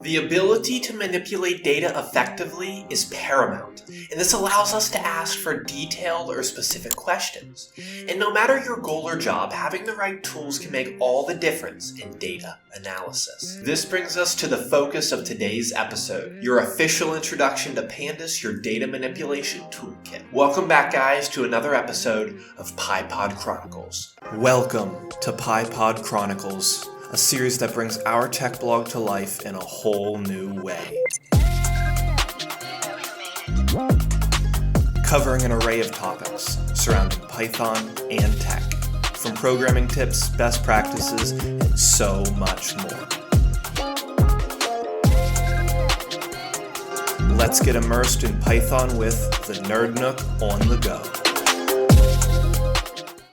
The ability to manipulate data effectively is paramount, and this allows us to ask for detailed or specific questions. And no matter your goal or job, having the right tools can make all the difference in data analysis. This brings us to the focus of today's episode, your official introduction to Pandas, your data manipulation toolkit. Welcome back, guys, to another episode of PyPod Chronicles. Welcome to PyPod Chronicles, a series that brings our tech blog to life in a whole new way. Covering an array of topics surrounding Python and tech, from programming tips, best practices, and so much more. Let's get immersed in Python with the Nerd Nook on the go.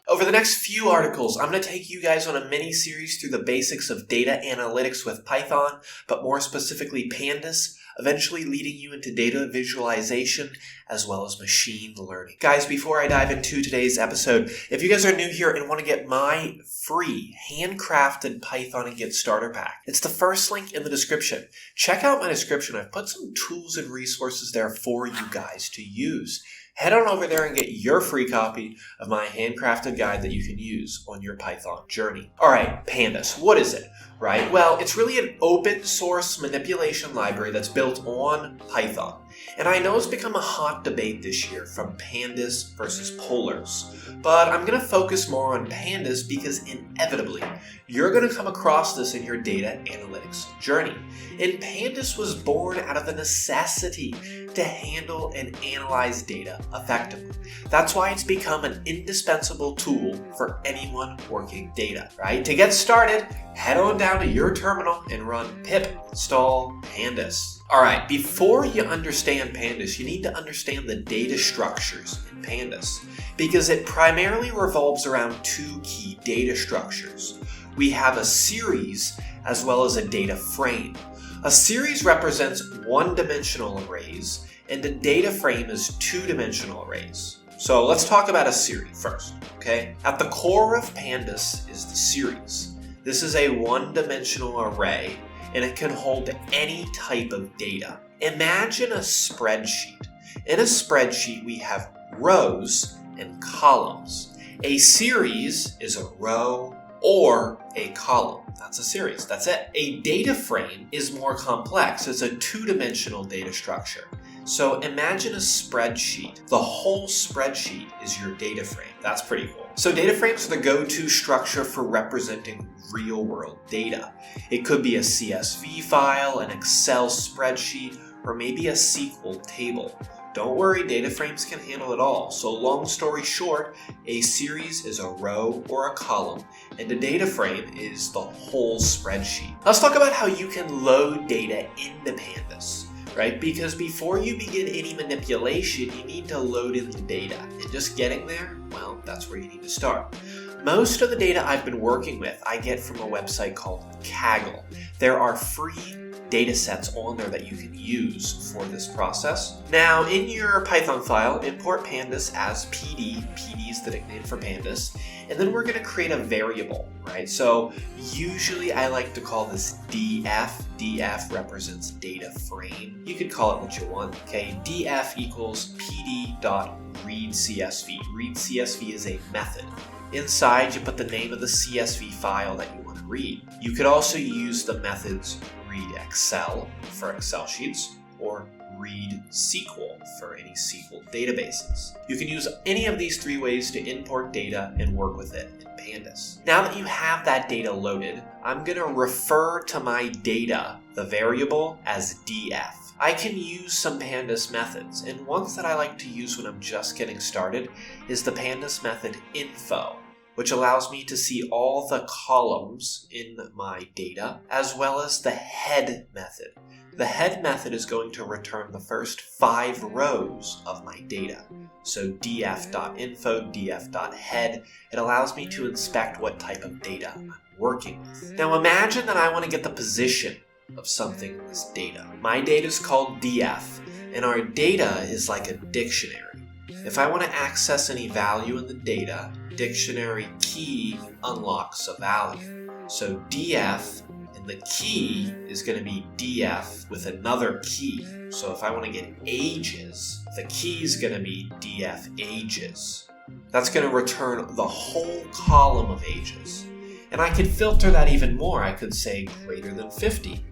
Over the next few articles, I'm going to take you guys on a mini-series through the basics of data analytics with Python, but more specifically Pandas, eventually leading you into data visualization as well as machine learning. Guys, before I dive into today's episode, if you guys are new here and want to get my free handcrafted Python and Get Starter Pack, it's the first link in the description. Check out my description. I've put some tools and resources there for you guys to use. Head on over there and get your free copy of my handcrafted guide that you can use on your Python journey. All right, Pandas, what is it? Right? Well, it's really an open source manipulation library that's built on Python. And I know it's become a hot debate this year from Pandas versus Polars, but I'm going to focus more on Pandas because inevitably you're going to come across this in your data analytics journey. And Pandas was born out of the necessity to handle and analyze data effectively. That's why it's become an indispensable tool for anyone working data, right? To get started, head on down to your terminal and run pip install pandas. All right, before you understand Pandas, you need to understand the data structures in Pandas because it primarily revolves around two key data structures. We have a series as well as a data frame. A series represents one-dimensional arrays, and a data frame is two-dimensional arrays. So let's talk about a series first, okay? At the core of Pandas is the series. This is a one-dimensional array, and it can hold any type of data. Imagine a spreadsheet. In a spreadsheet, we have rows and columns. A series is a row or a column. That's a series. That's it. A data frame is more complex. It's a two-dimensional data structure. So imagine a spreadsheet. The whole spreadsheet is your data frame. That's pretty cool. So data frames are the go-to structure for representing real-world data. It could be a CSV file, an Excel spreadsheet, or maybe a SQL table. Don't worry, data frames can handle it all. So long story short, a series is a row or a column, and a data frame is the whole spreadsheet. Let's talk about how you can load data into Pandas, right? Because before you begin any manipulation, you need to load in the data. And just getting there, well, that's where you need to start. Most of the data I've been working with, I get from a website called Kaggle. There are free data sets on there that you can use for this process. Now, in your Python file, import pandas as PD. PD is the nickname for pandas. And then we're going to create a variable, right? So usually I like to call this df. df represents data frame. You could call it what you want, okay? df equals pd.readCSV. ReadCSV is a method. Inside, you put the name of the CSV file that you want to read. You could also use the methods read Excel for Excel sheets or read SQL for any SQL databases. You can use any of these three ways to import data and work with it in Pandas. Now that you have that data loaded, I'm going to refer to my data, the variable, as df. I can use some Pandas methods, and ones that I like to use when I'm just getting started is the Pandas method info, which allows me to see all the columns in my data, as well as the head method. The head method is going to return the first 5 rows of my data. So df.info, df.head, it allows me to inspect what type of data I'm working with. Now imagine that I want to get the position of something in this data. My data is called df, and our data is like a dictionary. If I want to access any value in the data, dictionary key unlocks a value. So df And the key is going to be df with another key. So if I want to get ages, the key is going to be df ages. That's going to return the whole column of ages. And I could filter that even more. I could say greater than 50.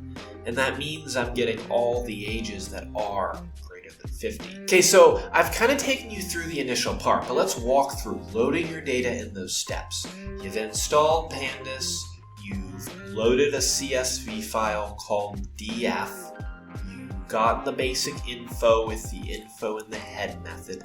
And that means I'm getting all the ages that are greater than 50. Okay, so I've kind of taken you through the initial part, but let's walk through loading your data in those steps. You've installed Pandas. You've loaded a CSV file called df. You've gotten the basic info with the info in the head method.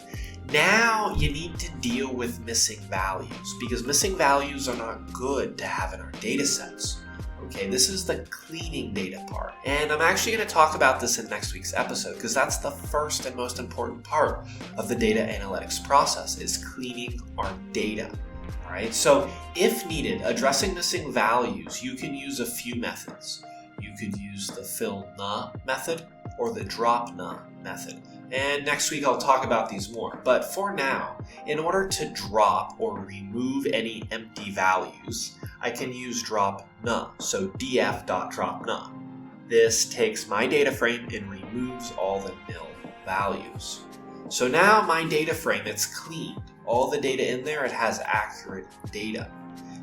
Now you need to deal with missing values, because missing values are not good to have in our data sets. Okay, this is the cleaning data part. And I'm actually going to talk about this in next week's episode, because that's the first and most important part of the data analytics process, is cleaning our data. Alright, so if needed, addressing missing values, you can use a few methods. You could use the fill na method or the drop na method. And next week I'll talk about these more. But for now, in order to drop or remove any empty values, I can use drop na, so df.dropNa. This takes my data frame and removes all the nil values. So now my data frame, it's cleaned. All the data in there, it has accurate data.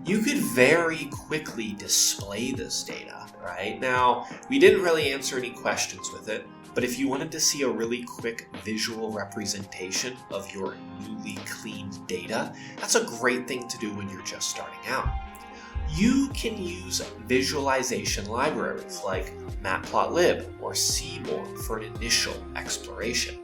You could very quickly display this data, right? Now, we didn't really answer any questions with it, but if you wanted to see a really quick visual representation of your newly cleaned data, that's a great thing to do when you're just starting out. You can use visualization libraries like Matplotlib or Seaborn for an initial exploration.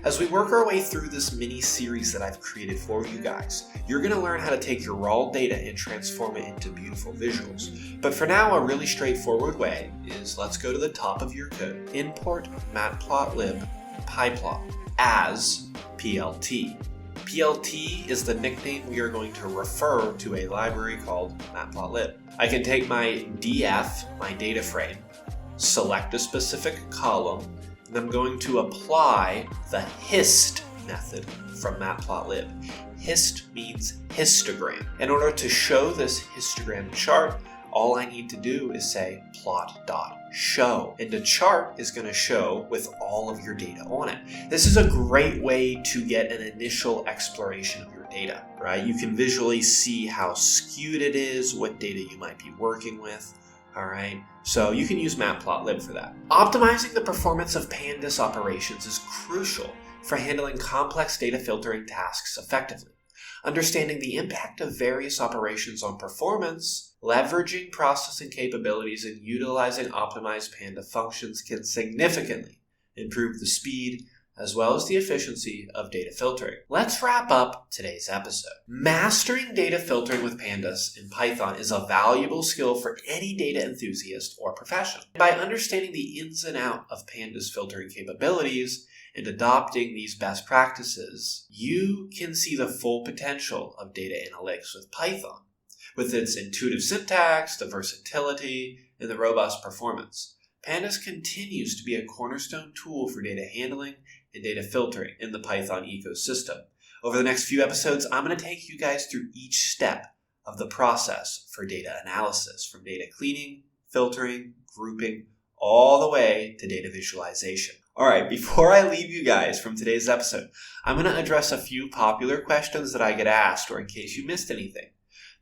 As we work our way through this mini-series that I've created for you guys, you're going to learn how to take your raw data and transform it into beautiful visuals. But for now, a really straightforward way is, let's go to the top of your code, import matplotlib pyplot as plt. PLT is the nickname we are going to refer to a library called matplotlib. I can take my df, my data frame, select a specific column, and I'm going to apply the Hist method from Matplotlib. Hist means histogram. In order to show this histogram chart, all I need to do is say plot.show. And the chart is going to show with all of your data on it. This is a great way to get an initial exploration of your data, right? You can visually see how skewed it is, what data you might be working with. Alright, so you can use Matplotlib for that. Optimizing the performance of Pandas operations is crucial for handling complex data filtering tasks effectively. Understanding the impact of various operations on performance, leveraging processing capabilities, and utilizing optimized Panda functions can significantly improve the speed as well as the efficiency of data filtering. Let's wrap up today's episode. Mastering data filtering with Pandas in Python is a valuable skill for any data enthusiast or professional. By understanding the ins and outs of Pandas filtering capabilities and adopting these best practices, you can see the full potential of data analytics with Python, with its intuitive syntax, the versatility, and the robust performance. Pandas continues to be a cornerstone tool for data handling and data filtering in the Python ecosystem. Over the next few episodes, I'm going to take you guys through each step of the process for data analysis, from data cleaning, filtering, grouping, all the way to data visualization. All right, before I leave you guys from today's episode, I'm going to address a few popular questions that I get asked, or in case you missed anything.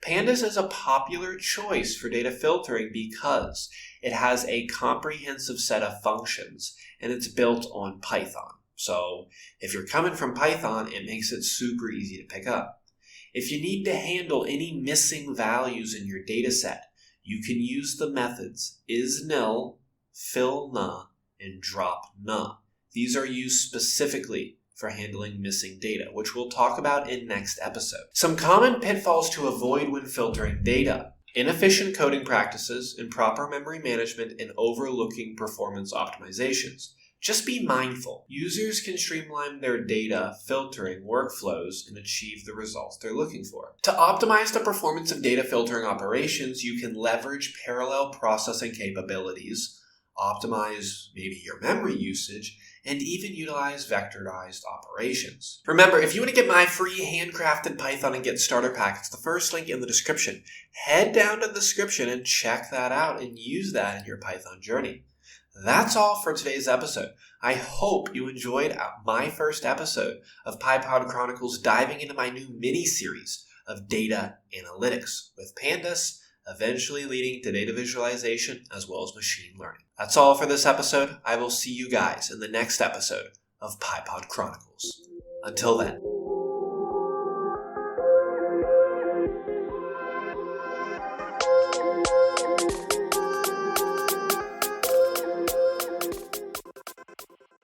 Pandas is a popular choice for data filtering because it has a comprehensive set of functions and it's built on Python. So if you're coming from Python, it makes it super easy to pick up. If you need to handle any missing values in your data set, you can use the methods isNil, fillNa, and dropNa. These are used specifically for handling missing data, which we'll talk about in next episode. Some common pitfalls to avoid when filtering data: inefficient coding practices, improper memory management, and overlooking performance optimizations. Just be mindful. Users can streamline their data filtering workflows and achieve the results they're looking for. To optimize the performance of data filtering operations, you can leverage parallel processing capabilities optimize maybe your memory usage, and even utilize vectorized operations. Remember, if you want to get my free handcrafted Python and Get Starter pack, it's the first link in the description. Head down to the description and check that out and use that in your Python journey. That's all for today's episode. I hope you enjoyed my first episode of PyPod Chronicles diving into my new mini-series of data analytics with Pandas, eventually leading to data visualization as well as machine learning. That's all for this episode. I will see you guys in the next episode of PyPod Chronicles. Until then.